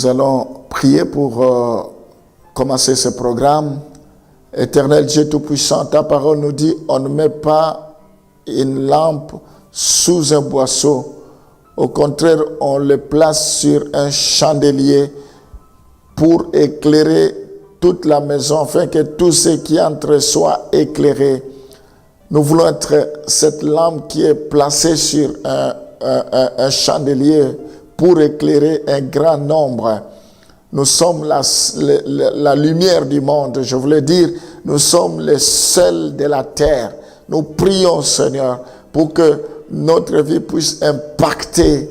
Nous allons prier pour commencer ce programme. Éternel Dieu Tout-Puissant, ta parole nous dit, on ne met pas une lampe sous un boisseau. Au contraire, on le place sur un chandelier pour éclairer toute la maison, afin que tout ce qui entre soit éclairé. Nous voulons être cette lampe qui est placée sur un chandelier pour éclairer un grand nombre. Nous sommes la lumière du monde. Je voulais dire, nous sommes le sel de la terre. Nous prions, Seigneur, pour que notre vie puisse impacter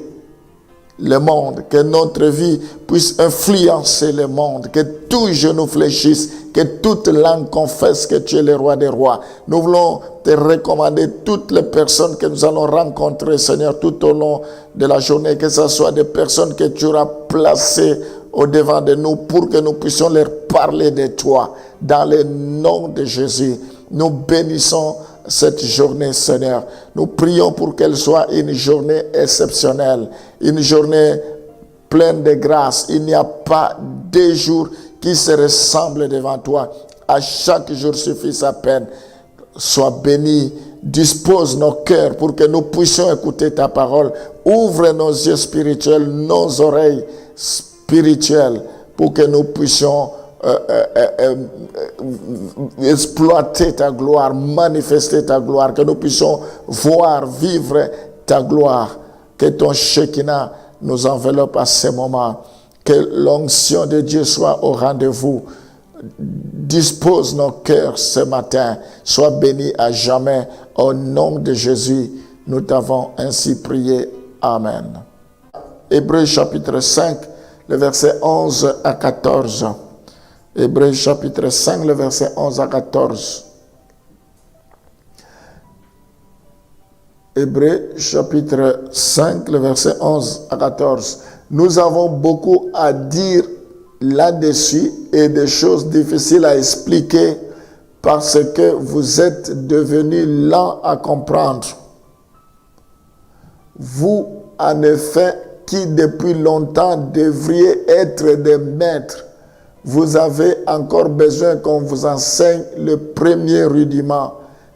le monde, que notre vie puisse influencer le monde, que tout genou fléchisse, que toute langue confesse que tu es le roi des rois. Nous voulons te recommander toutes les personnes que nous allons rencontrer, Seigneur, tout au long de la journée, que ce soit des personnes que tu auras placées au devant de nous pour que nous puissions leur parler de toi. Dans le nom de Jésus, nous bénissons cette journée, Seigneur. Nous prions pour qu'elle soit une journée exceptionnelle, une journée pleine de grâce. Il n'y a pas de jour qui se ressemble devant toi. À chaque jour suffit sa peine. Sois béni, dispose nos cœurs pour que nous puissions écouter ta parole. Ouvre nos yeux spirituels, nos oreilles spirituelles, pour que nous puissions exploiter ta gloire, manifester ta gloire, que nous puissions voir, vivre ta gloire, que ton Shekinah nous enveloppe à ce moment, que l'onction de Dieu soit au rendez-vous. Dispose nos cœurs ce matin, sois béni à jamais, au nom de Jésus, nous t'avons ainsi prié. Amen. Hébreux chapitre 5, le verset 11 à 14. Hébreux chapitre 5, le verset 11 à 14. Hébreux chapitre 5, le verset 11 à 14. Nous avons beaucoup à dire là-dessus et des choses difficiles à expliquer parce que vous êtes devenus lents à comprendre. Vous, en effet, qui depuis longtemps devriez être des maîtres, vous avez encore besoin qu'on vous enseigne le premier rudiment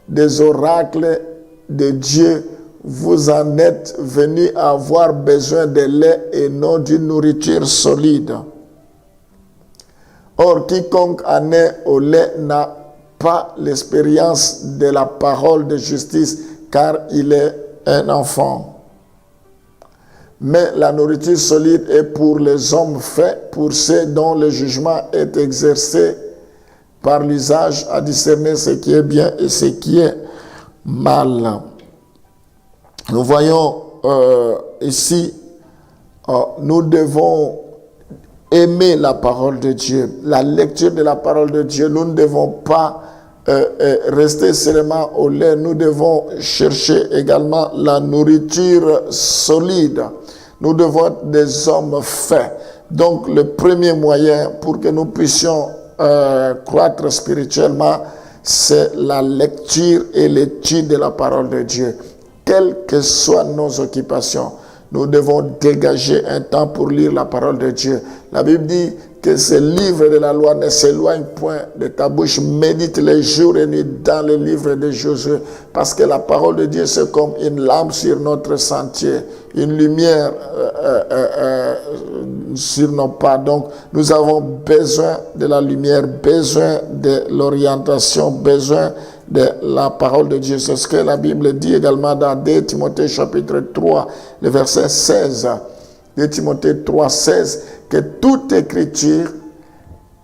des oracles de Dieu. Vous en êtes venus à avoir besoin de lait et non d'une nourriture solide. Or, quiconque en est au lait n'a pas l'expérience de la parole de justice, car il est un enfant. Mais la nourriture solide est pour les hommes faits, pour ceux dont le jugement est exercé par l'usage à discerner ce qui est bien et ce qui est mal. Nous voyons ici, nous devons aimer la parole de Dieu, la lecture de la parole de Dieu. Nous ne devons pas rester seulement au lait, nous devons chercher également la nourriture solide. Nous devons être des hommes faits. Donc le premier moyen pour que nous puissions croître spirituellement, c'est la lecture et l'étude de la parole de Dieu. Quelles que soient nos occupations, nous devons dégager un temps pour lire la parole de Dieu. La Bible dit que ce livre de la loi ne s'éloigne point de ta bouche. Médite les jours et nuits dans le livre de Josué. Parce que la parole de Dieu, c'est comme une lampe sur notre sentier, une lumière sur nos pas. Donc, nous avons besoin de la lumière, besoin de l'orientation, besoin de la parole de Dieu. C'est ce que la Bible dit également dans 2 Timothée chapitre 3, le verset 16. 2 Timothée 3, 16, que toute écriture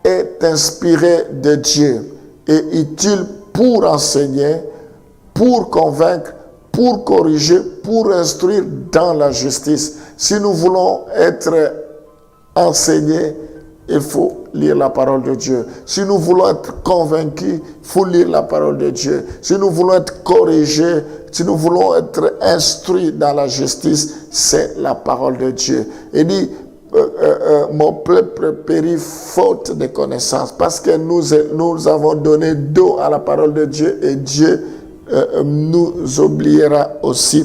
est inspirée de Dieu et utile pour enseigner, pour convaincre, pour corriger, pour instruire dans la justice. Si nous voulons être enseignés, il faut lire la parole de Dieu. Si nous voulons être convaincus, il faut lire la parole de Dieu. Si nous voulons être corrigés, si nous voulons être instruits dans la justice, c'est la parole de Dieu. Il dit, mon peuple périt faute de connaissance, parce que nous avons donné dos à la parole de Dieu et Dieu nous oubliera aussi.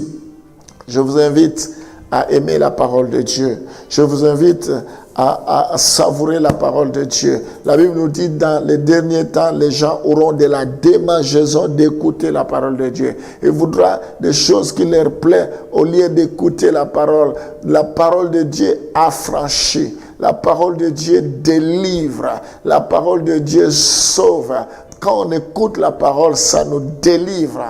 Je vous invite à aimer la parole de Dieu. Je vous invite à savourer la parole de Dieu. La Bible nous dit dans les derniers temps, les gens auront de la démangeaison d'écouter la parole de Dieu. Ils voudront des choses qui leur plaisent au lieu d'écouter la parole. La parole de Dieu affranchit. La parole de Dieu délivre. La parole de Dieu sauve. Quand on écoute la parole, ça nous délivre.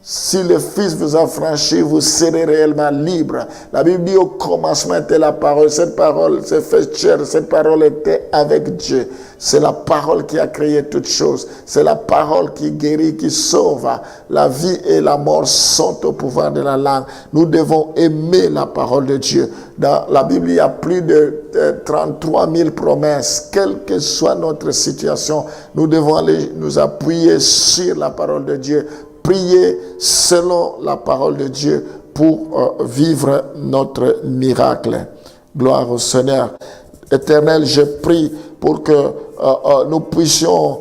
Si le Fils vous a franchi, vous serez réellement libre. La Bible dit au commencement était la parole. Cette parole s'est faite chair. Cette parole était avec Dieu. C'est la parole qui a créé toutes choses. C'est la parole qui guérit, qui sauve. La vie et la mort sont au pouvoir de la langue. Nous devons aimer la parole de Dieu. Dans la Bible, il y a plus de 33 000 promesses. Quelle que soit notre situation, nous devons aller nous appuyer sur la parole de Dieu. Prier selon la parole de Dieu pour vivre notre miracle. Gloire au Seigneur. Éternel, je prie pour que nous puissions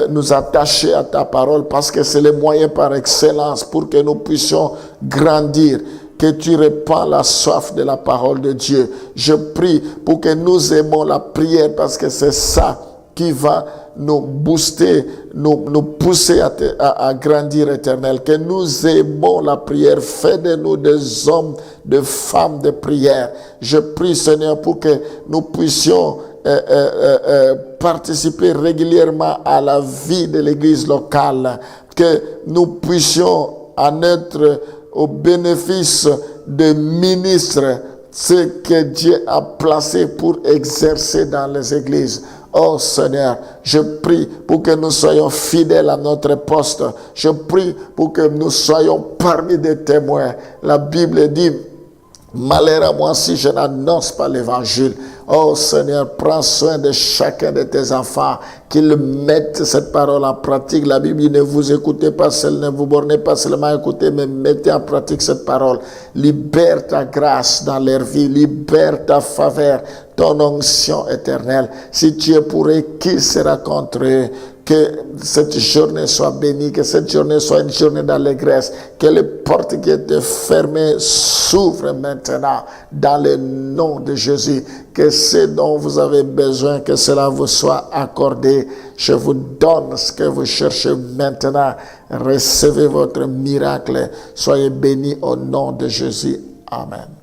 nous attacher à ta parole parce que c'est le moyen par excellence pour que nous puissions grandir. Que tu répands la soif de la parole de Dieu. Je prie pour que nous aimons la prière parce que c'est ça qui va nous booster, nous pousser à grandir, Éternel. Que nous aimons la prière. Fais de nous des hommes, des femmes de prière. Je prie, Seigneur, pour que nous puissions participer régulièrement à la vie de l'Église locale. Que nous puissions en être au bénéfice des ministres, ce que Dieu a placé pour exercer dans les églises. Oh Seigneur, je prie pour que nous soyons fidèles à notre poste. Je prie pour que nous soyons parmi des témoins. La Bible dit, malheur à moi si je n'annonce pas l'évangile. Oh Seigneur, prends soin de chacun de tes enfants, qu'ils mettent cette parole en pratique. La Bible dit, ne vous écoutez pas seul, ne vous bornez pas seulement à écouter, mais mettez en pratique cette parole. Libère ta grâce dans leur vie, libère ta faveur, ton onction éternelle. Si tu es pour eux, qui sera contre eux? Que cette journée soit bénie, que cette journée soit une journée d'allégresse, que les portes qui étaient fermées s'ouvrent maintenant dans le nom de Jésus. Que ce dont vous avez besoin, que cela vous soit accordé. Je vous donne ce que vous cherchez maintenant. Recevez votre miracle. Soyez bénis au nom de Jésus. Amen.